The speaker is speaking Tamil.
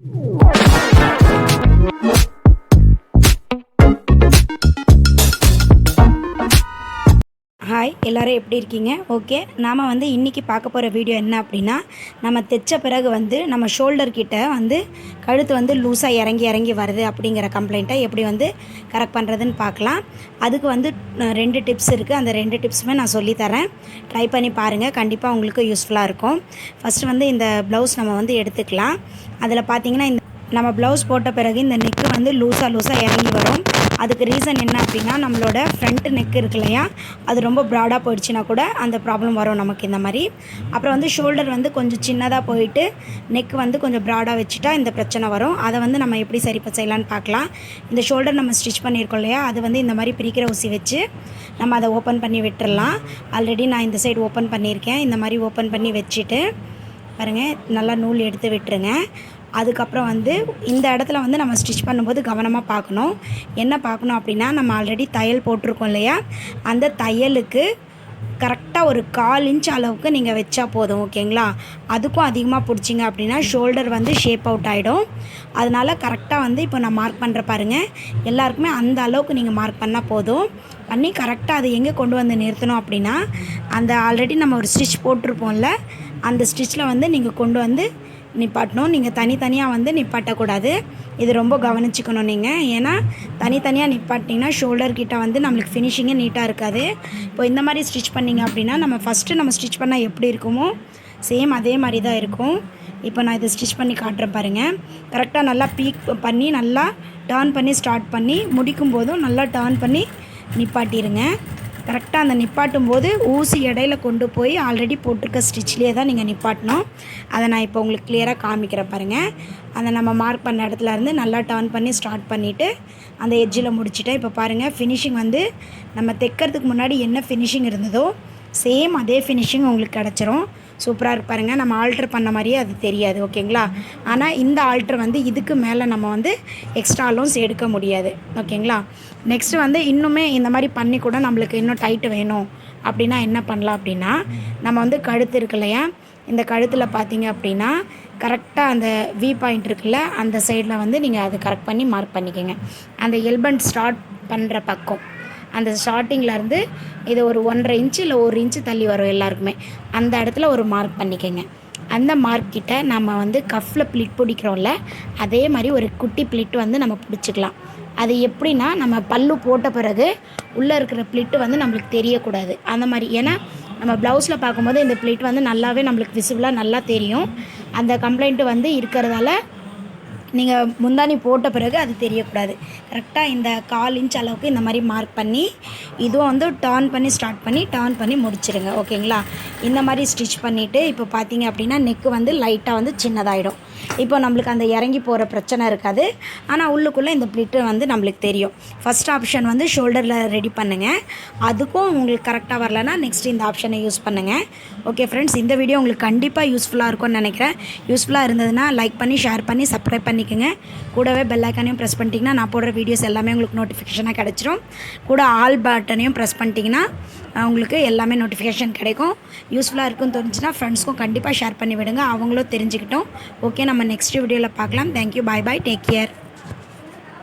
ஹாய், எல்லோரும் எப்படி இருக்கீங்க? ஓகே, நாம் இன்றைக்கி பார்க்க போகிற வீடியோ என்ன அப்படின்னா, நம்ம தைச்ச பிறகு நம்ம ஷோல்டர் கிட்ட கழுத்து லூஸாக இறங்கி வருது அப்படிங்கிற கம்ப்ளைண்ட்டை எப்படி கரெக்ட் பண்ணுறதுன்னு பார்க்கலாம். அதுக்கு 2 டிப்ஸ் இருக்குது. அந்த 2 டிப்ஸுமே நான் சொல்லித்தரேன். ட்ரை பண்ணி பாருங்கள், கண்டிப்பாக உங்களுக்கு யூஸ்ஃபுல்லாக இருக்கும். ஃபஸ்ட்டு இந்த ப்ளவுஸ் நம்ம எடுத்துக்கலாம். அதில் பார்த்திங்கன்னா நம்ம ப்ளவுஸ் போட்ட பிறகு இந்த நெக்கு லூஸாக இறங்கி வரும். அதுக்கு ரீசன் என்ன அப்படின்னா, நம்மளோட ஃப்ரண்ட் நெக் இருக்கு இல்லையா, அது ரொம்ப ப்ராடாக போயிடுச்சுன்னா கூட அந்த ப்ராப்ளம் வரும் நமக்கு இந்த மாதிரி. அப்புறம் ஷோல்டர் கொஞ்சம் சின்னதாக போயிட்டு நெக் கொஞ்சம் ப்ராடாக வச்சுட்டா இந்த பிரச்சனை வரும். அதை நம்ம எப்படி சரி செய்யலான்னு பார்க்கலாம். இந்த ஷோல்டர் நம்ம ஸ்டிச் பண்ணியிருக்கோம் இல்லையா, அது இந்த மாதிரி பிரிக்கிற ஊசி வச்சு நம்ம அதை ஓப்பன் பண்ணி விட்டுடலாம். ஆல்ரெடி நான் இந்த சைடு ஓப்பன் பண்ணியிருக்கேன். இந்த மாதிரி ஓப்பன் பண்ணி வச்சுட்டு பாருங்கள், நல்லா நூல் எடுத்து விட்டுருங்க. அதுக்கப்புறம் இந்த இடத்துல நம்ம ஸ்டிச் பண்ணும்போது கவனமாக பார்க்கணும். என்ன பார்க்கணும் அப்படின்னா, நம்ம ஆல்ரெடி தையல் போட்டிருக்கோம் இல்லையா, அந்த தையலுக்கு கரெக்டாக ஒரு 1/4 இன்ச் அளவுக்கு நீங்கள் வச்சா போதும். ஓகேங்களா? அதுக்கும் அதிகமாக பிடிச்சிங்க அப்படின்னா ஷோல்டர் ஷேப் அவுட் ஆகிடும். அதனால் கரெக்டாக இப்போ நான் மார்க் பண்ணுற பாருங்கள், எல்லாருக்குமே அந்த அளவுக்கு நீங்கள் மார்க் பண்ணால் போதும். பண்ணி கரெக்டாக அதை எங்கே கொண்டு நிறுத்தணும் அப்படின்னா, அந்த ஆல்ரெடி நம்ம ஒரு ஸ்டிச் போட்டிருப்போம்ல, அந்த ஸ்டிச்சில் நீங்கள் கொண்டு நிப்பாட்டணும். நீங்கள் தனித்தனியாக நிப்பாட்டக்கூடாது. இது ரொம்ப கவனிச்சுக்கணும் நீங்கள். ஏன்னா தனித்தனியாக நிப்பாட்டிங்கன்னா ஷோல்டர் கிட்ட நம்மளுக்கு ஃபினிஷிங்கே நீட்டாக இருக்காது. இப்போ இந்த மாதிரி ஸ்டிச் பண்ணிங்க அப்படின்னா, நம்ம ஸ்டிச் பண்ணால் எப்படி இருக்குமோ சேம் அதே மாதிரி தான் இருக்கும். இப்போ நான் இதை ஸ்டிச் பண்ணி காட்டுறேன் பாருங்கள். கரெக்டாக நல்லா பீக் பண்ணி நல்லா டர்ன் பண்ணி ஸ்டார்ட் பண்ணி முடிக்கும் போதும் நல்லா டர்ன் பண்ணி நிப்பாட்டிடுங்க. கரெக்டாக அந்த நிப்பாட்டும் போது ஊசி இடையில கொண்டு போய் ஆல்ரெடி போட்டிருக்க ஸ்டிச்லேயே தான் நீங்கள் நிப்பாட்டணும். அதை நான் இப்போ உங்களுக்கு கிளியராக காமிக்கிறேன் பாருங்கள். அந்த நம்ம மார்க் பண்ண இடத்துல இருந்து நல்லா டர்ன் பண்ணி ஸ்டார்ட் பண்ணிவிட்டு அந்த எட்ஜில் முடிச்சுட்டேன். இப்போ பாருங்கள், ஃபினிஷிங் நம்ம தைக்கிறதுக்கு முன்னாடி என்ன ஃபினிஷிங் இருந்ததோ சேம் அதே ஃபினிஷிங் உங்களுக்கு கிடச்சிரும். சூப்பராக இருக்கு பாருங்கள். நம்ம ஆல்ட்ரு பண்ண மாதிரியே அது தெரியாது. ஓகேங்களா? ஆனால் இந்த ஆல்ட்ரு இதுக்கு மேலே நம்ம எக்ஸ்ட்ரா அலோன்ஸ் எடுக்க முடியாது. ஓகேங்களா? நெக்ஸ்ட்டு இன்னுமே இந்த மாதிரி பண்ணி கூட நம்மளுக்கு இன்னும் டைட்டு வேணும் அப்படின்னா என்ன பண்ணலாம் அப்படின்னா, நம்ம கழுத்து இருக்கு இல்லையா, இந்த கழுத்தில் பார்த்தீங்க அப்படின்னா கரெக்டாக அந்த வி பாயிண்ட் இருக்குல்ல, அந்த சைடில் நீங்கள் அதை கரெக்ட் பண்ணி மார்க் பண்ணிக்கோங்க. அந்த எல்பண்ட் ஸ்டார்ட் பண்ணுற பக்கம் அந்த ஸ்டார்டிங்லேருந்து இது ஒரு 1.5 இன்ச்சு இல்லை 1 இன்ச்சு தள்ளி வரும் எல்லாருக்குமே. அந்த இடத்துல ஒரு மார்க் பண்ணிக்கோங்க. அந்த மார்க்கிட்ட நம்ம கஃப்பில் ப்ளிட் பிடிக்கிறோம்ல, அதே மாதிரி ஒரு குட்டி ப்ளிட் நம்ம பிடிச்சிக்கலாம். அது எப்படின்னா, நம்ம பல்லு போட்ட பிறகு உள்ளே இருக்கிற ப்ளிட்டு நம்மளுக்கு தெரியக்கூடாது அந்த மாதிரி. ஏன்னா நம்ம ப்ளவுஸில் பார்க்கும்போது இந்த ப்ளிட் நல்லாவே நம்மளுக்கு விசிபிளாக நல்லா தெரியும். அந்த கம்ப்ளைண்ட்டு இருக்கிறதால நீங்கள் முந்தானி போட்ட பிறகு அது தெரியக்கூடாது. கரெக்டாக இந்த 1/4 இன்ச் அளவுக்கு இந்த மாதிரி மார்க் பண்ணி இதுவும் டர்ன் பண்ணி ஸ்டார்ட் பண்ணி டர்ன் பண்ணி முடிச்சிடுங்க. ஓகேங்களா? இந்த மாதிரி ஸ்டிச் பண்ணிவிட்டு இப்போ பார்த்தீங்க அப்படின்னா நெக்கு லைட்டாக சின்னதாகிடும். இப்போ நம்மளுக்கு அந்த இறங்கி போகிற பிரச்சனை இருக்காது. ஆனால் உள்ளுக்குள்ளே இந்த ப்ளிட்டு நம்மளுக்கு தெரியும். ஃபஸ்ட் ஆப்ஷன் ஷோல்டரில் ரெடி பண்ணுங்கள். அதுக்கும் உங்களுக்கு கரெக்டாக வரலன்னா நெக்ஸ்ட் இந்த ஆப்ஷனை யூஸ் பண்ணுங்கள். ஓகே ஃப்ரெண்ட்ஸ், இந்த வீடியோ உங்களுக்கு கண்டிப்பாக யூஸ்ஃபுல்லாக இருக்கும்னு நினைக்கிறேன். யூஸ்ஃபுல்லாக இருந்ததுன்னா லைக் பண்ணி ஷேர் பண்ணி சப்ஸ்கிரைப் பண்ணிக்கோங்க. கூடவே பெல் ஐக்கானையும் ப்ரெஸ் பண்ணிட்டீங்கன்னா நான் போடுற வீடியோஸ் எல்லாமே உங்களுக்கு நோட்டிஃபிகேஷனாக கிடச்சிரும். கூட ஆல் பட்டனையும் ப்ரெஸ் பண்ணிட்டீங்கன்னா உங்களுக்கு எல்லாமே நோட்டிஃபிகேஷன் கிடைக்கும். யூஸ்ஃபுல்லாக இருக்குன்னு தோணுச்சுன்னா ஃப்ரெண்ட்ஸ்க்கும் கண்டிப்பாக ஷேர் பண்ணி விடுங்க, அவங்களும் தெரிஞ்சுக்கிட்டோம். ஓகே, நம்ம நெக்ஸ்ட் வீடியோவில் பார்க்கலாம். தேங்க்யூ, பாய் பாய், டேக் கேர்.